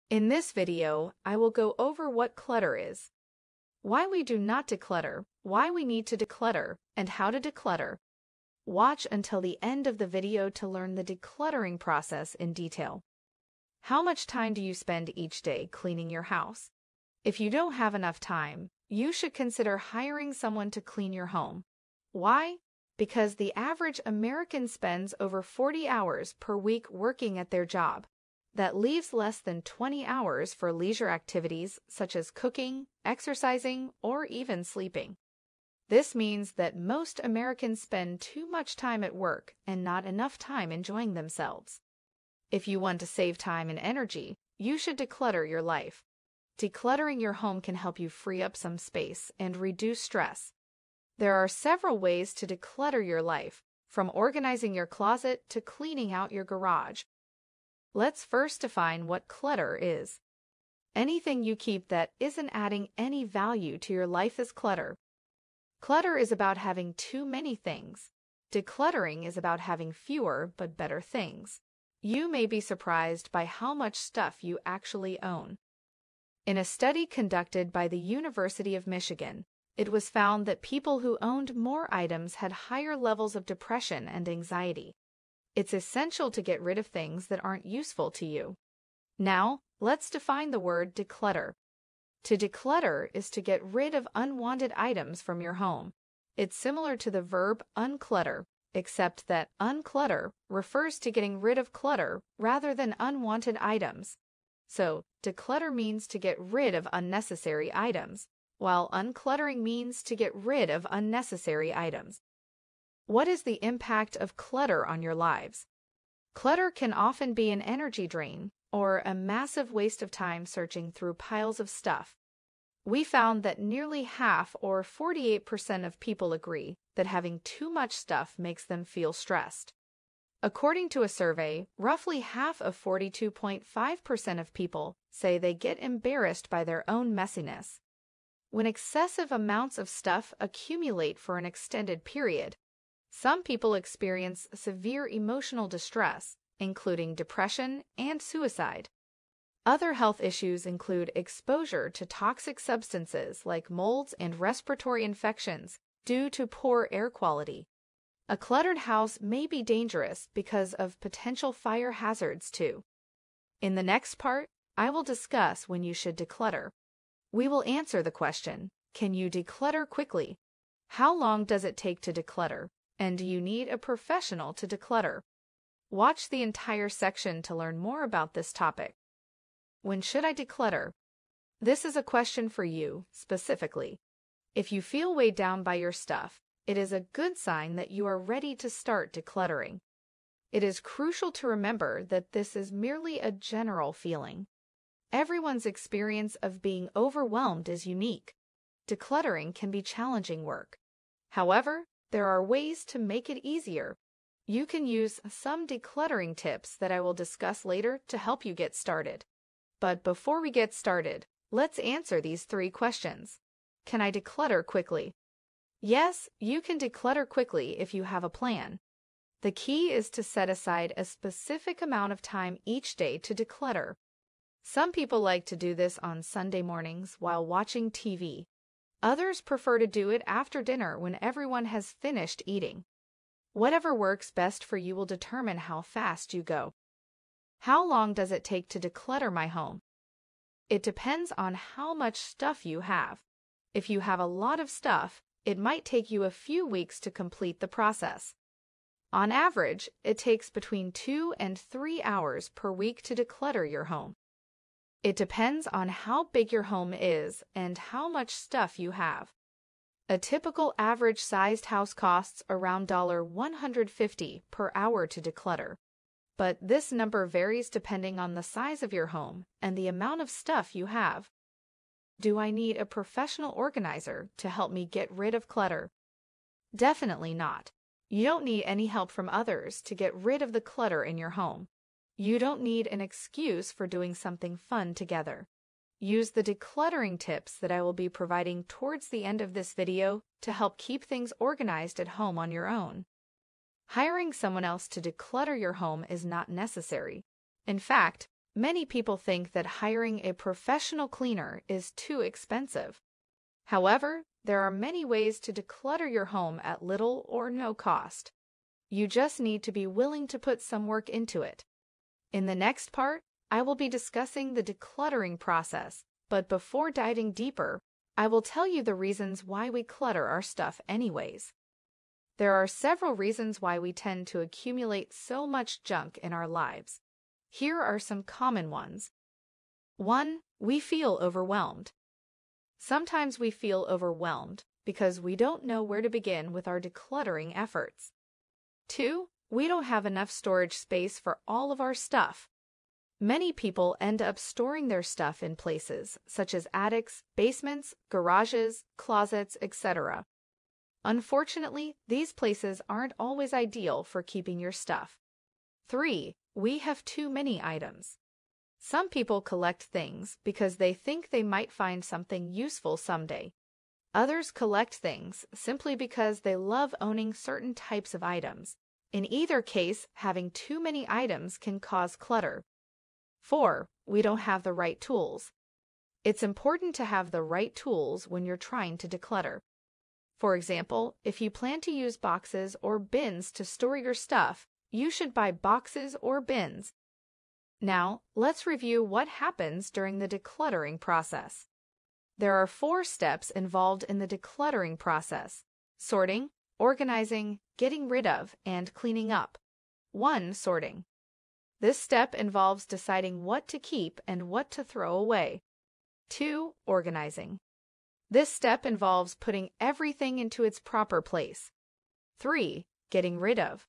In this video, I will go over what clutter is, why we do not declutter, why we need to declutter, and how to declutter. Watch until the end of the video to learn the decluttering process in detail. How much time do you spend each day cleaning your house? If you don't have enough time, you should consider hiring someone to clean your home. Why? Because the average American spends over 40 hours per week working at their job. That leaves less than 20 hours for leisure activities such as cooking, exercising, or even sleeping. This means that most Americans spend too much time at work and not enough time enjoying themselves. If you want to save time and energy, you should declutter your life. Decluttering your home can help you free up some space and reduce stress. There are several ways to declutter your life, from organizing your closet to cleaning out your garage. Let's first define what clutter is. Anything you keep that isn't adding any value to your life is clutter. Clutter is about having too many things. Decluttering is about having fewer but better things. You may be surprised by how much stuff you actually own. In a study conducted by the University of Michigan, it was found that people who owned more items had higher levels of depression and anxiety. It's essential to get rid of things that aren't useful to you. Now, let's define the word declutter. To declutter is to get rid of unwanted items from your home. It's similar to the verb unclutter, except that unclutter refers to getting rid of clutter rather than unwanted items. So, declutter means to get rid of unnecessary items, while uncluttering means to get rid of unnecessary items. What is the impact of clutter on your lives? Clutter can often be an energy drain or a massive waste of time searching through piles of stuff. We found that nearly half, or 48% of people agree that having too much stuff makes them feel stressed. According to a survey, roughly half of 42.5% of people say they get embarrassed by their own messiness. When excessive amounts of stuff accumulate for an extended period, some people experience severe emotional distress, including depression and suicide. Other health issues include exposure to toxic substances like molds and respiratory infections due to poor air quality. A cluttered house may be dangerous because of potential fire hazards too. In the next part, I will discuss when you should declutter. We will answer the question, can you declutter quickly? How long does it take to declutter? And do you need a professional to declutter? Watch the entire section to learn more about this topic. When should I declutter? This is a question for you, specifically. If you feel weighed down by your stuff, it is a good sign that you are ready to start decluttering. It is crucial to remember that this is merely a general feeling. Everyone's experience of being overwhelmed is unique. Decluttering can be challenging work. However, there are ways to make it easier. You can use some decluttering tips that I will discuss later to help you get started. But before we get started, let's answer these 3 questions. Can I declutter quickly? Yes, you can declutter quickly if you have a plan. The key is to set aside a specific amount of time each day to declutter. Some people like to do this on Sunday mornings while watching TV. Others prefer to do it after dinner when everyone has finished eating. Whatever works best for you will determine how fast you go. How long does it take to declutter my home? It depends on how much stuff you have. If you have a lot of stuff, it might take you a few weeks to complete the process. On average, it takes between 2 and 3 hours per week to declutter your home. It depends on how big your home is and how much stuff you have. A typical average-sized house costs around $150 per hour to declutter. But this number varies depending on the size of your home and the amount of stuff you have. Do I need a professional organizer to help me get rid of clutter? Definitely not. You don't need any help from others to get rid of the clutter in your home. You don't need an excuse for doing something fun together. Use the decluttering tips that I will be providing towards the end of this video to help keep things organized at home on your own. Hiring someone else to declutter your home is not necessary. In fact, Many people think that hiring a professional cleaner is too expensive. However, there are many ways to declutter your home at little or no cost. You just need to be willing to put some work into it. In the next part, I will be discussing the decluttering process, but before diving deeper, I will tell you the reasons why we clutter our stuff anyways. There are several reasons why we tend to accumulate so much junk in our lives. Here are some common ones. 1. We feel overwhelmed. Sometimes we feel overwhelmed because we don't know where to begin with our decluttering efforts. 2. We don't have enough storage space for all of our stuff. Many people end up storing their stuff in places such as attics, basements, garages, closets, etc. Unfortunately, these places aren't always ideal for keeping your stuff. 3. We have too many items. Some people collect things because they think they might find something useful someday. Others collect things simply because they love owning certain types of items. In either case, having too many items can cause clutter. 4. We don't have the right tools. It's important to have the right tools when you're trying to declutter. For example, if you plan to use boxes or bins to store your stuff, you should buy boxes or bins. Now, let's review what happens during the decluttering process. There are 4 steps involved in the decluttering process: sorting, organizing, getting rid of, and cleaning up. 1. Sorting. This step involves deciding what to keep and what to throw away. 2. Organizing. This step involves putting everything into its proper place. 3. Getting rid of.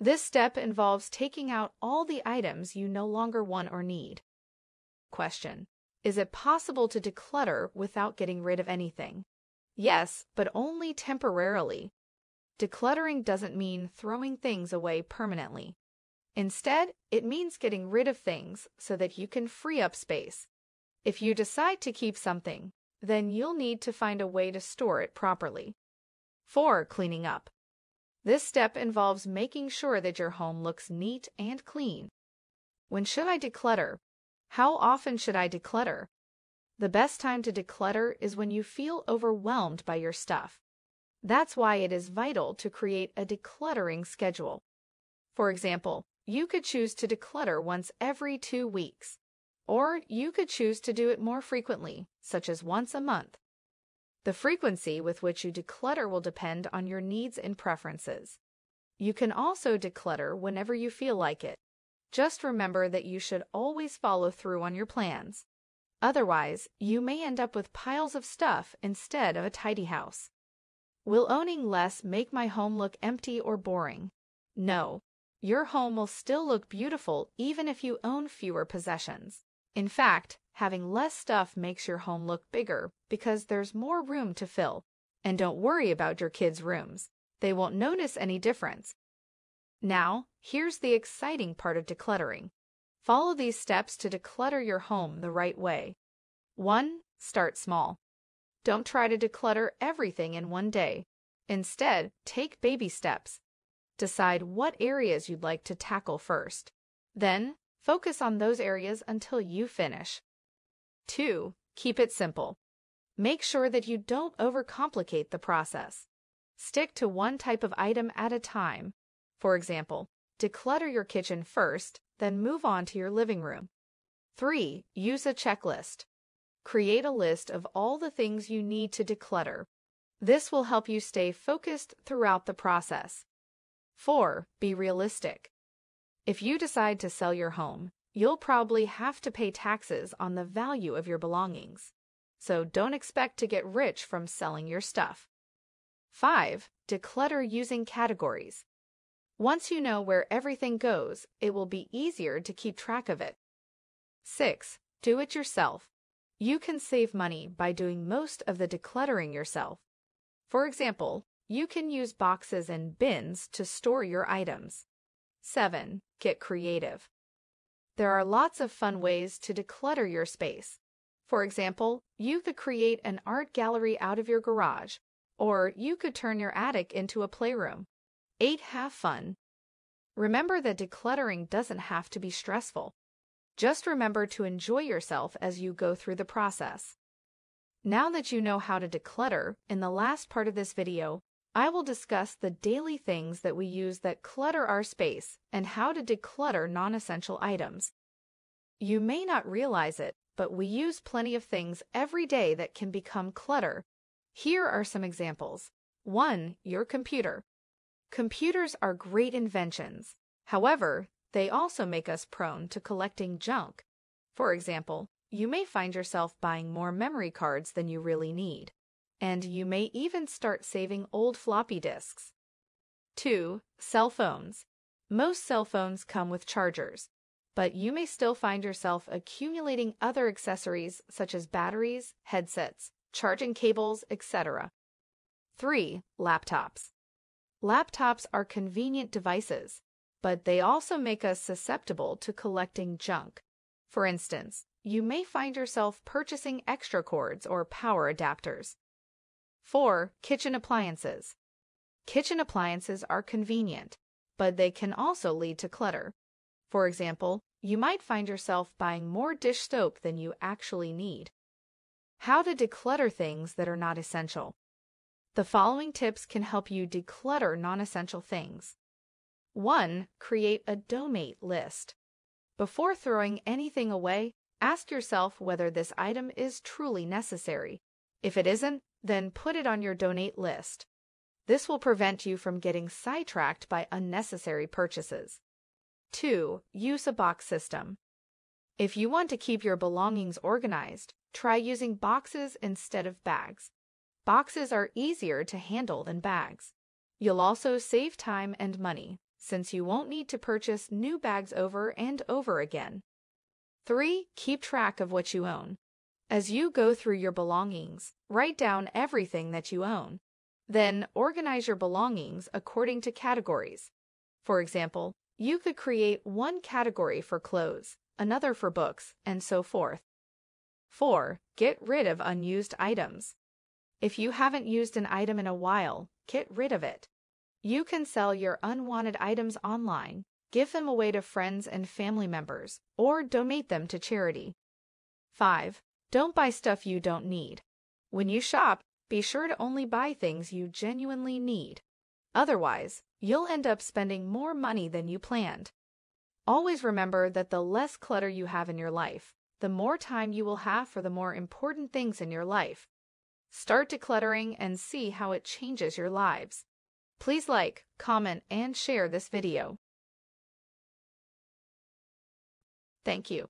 This step involves taking out all the items you no longer want or need. Question: is it possible to declutter without getting rid of anything? Yes, but only temporarily. Decluttering doesn't mean throwing things away permanently. Instead, it means getting rid of things so that you can free up space. If you decide to keep something, then you'll need to find a way to store it properly. 4. Cleaning up. This step involves making sure that your home looks neat and clean. When should I declutter? How often should I declutter? The best time to declutter is when you feel overwhelmed by your stuff. That's why it is vital to create a decluttering schedule. For example, you could choose to declutter once every 2 weeks, or you could choose to do it more frequently, such as once a month. The frequency with which you declutter will depend on your needs and preferences. You can also declutter whenever you feel like it. Just remember that you should always follow through on your plans. Otherwise, you may end up with piles of stuff instead of a tidy house. Will owning less make my home look empty or boring? No. Your home will still look beautiful even if you own fewer possessions. In fact, having less stuff makes your home look bigger because there's more room to fill. And don't worry about your kids' rooms. They won't notice any difference. Now, here's the exciting part of decluttering. Follow these steps to declutter your home the right way. 1. Start small. Don't try to declutter everything in one day. Instead, take baby steps. Decide what areas you'd like to tackle first. Then, focus on those areas until you finish. 2. Keep it simple. Make sure that you don't overcomplicate the process. Stick to one type of item at a time. For example, declutter your kitchen first, then move on to your living room. 3. Use a checklist. Create a list of all the things you need to declutter. This will help you stay focused throughout the process. 4. Be realistic. If you decide to sell your home, you'll probably have to pay taxes on the value of your belongings. So don't expect to get rich from selling your stuff. 5. Declutter using categories. Once you know where everything goes, it will be easier to keep track of it. 6. Do it yourself. You can save money by doing most of the decluttering yourself. For example, you can use boxes and bins to store your items. 7. Get creative. There are lots of fun ways to declutter your space. For example, you could create an art gallery out of your garage, or you could turn your attic into a playroom. 8. Have fun. Remember that decluttering doesn't have to be stressful. Just remember to enjoy yourself as you go through the process. Now that you know how to declutter, in the last part of this video, I will discuss the daily things that we use that clutter our space and how to declutter non-essential items. You may not realize it, but we use plenty of things every day that can become clutter. Here are some examples. 1. Your computer. Computers are great inventions. However, they also make us prone to collecting junk. For example, you may find yourself buying more memory cards than you really need, and you may even start saving old floppy disks. 2. Cell phones. Most cell phones come with chargers, but you may still find yourself accumulating other accessories such as batteries, headsets, charging cables, etc. 3. Laptops. Laptops are convenient devices, but they also make us susceptible to collecting junk. For instance, you may find yourself purchasing extra cords or power adapters. 4. Kitchen appliances. Kitchen appliances are convenient, but they can also lead to clutter. For example, you might find yourself buying more dish soap than you actually need. How to declutter things that are not essential. The following tips can help you declutter non-essential things. 1. Create a donate list. Before throwing anything away, ask yourself whether this item is truly necessary. If it isn't, then put it on your donate list. This will prevent you from getting sidetracked by unnecessary purchases. 2. Use a box system. If you want to keep your belongings organized, try using boxes instead of bags. Boxes are easier to handle than bags. You'll also save time and money, since you won't need to purchase new bags over and over again. 3. Keep track of what you own. As you go through your belongings, write down everything that you own. Then organize your belongings according to categories. For example, you could create one category for clothes, another for books, and so forth. 4. Get rid of unused items. If you haven't used an item in a while, get rid of it. You can sell your unwanted items online, give them away to friends and family members, or donate them to charity. 5. Don't buy stuff you don't need. When you shop, be sure to only buy things you genuinely need. Otherwise, you'll end up spending more money than you planned. Always remember that the less clutter you have in your life, the more time you will have for the more important things in your life. Start decluttering and see how it changes your lives. Please like, comment, and share this video. Thank you.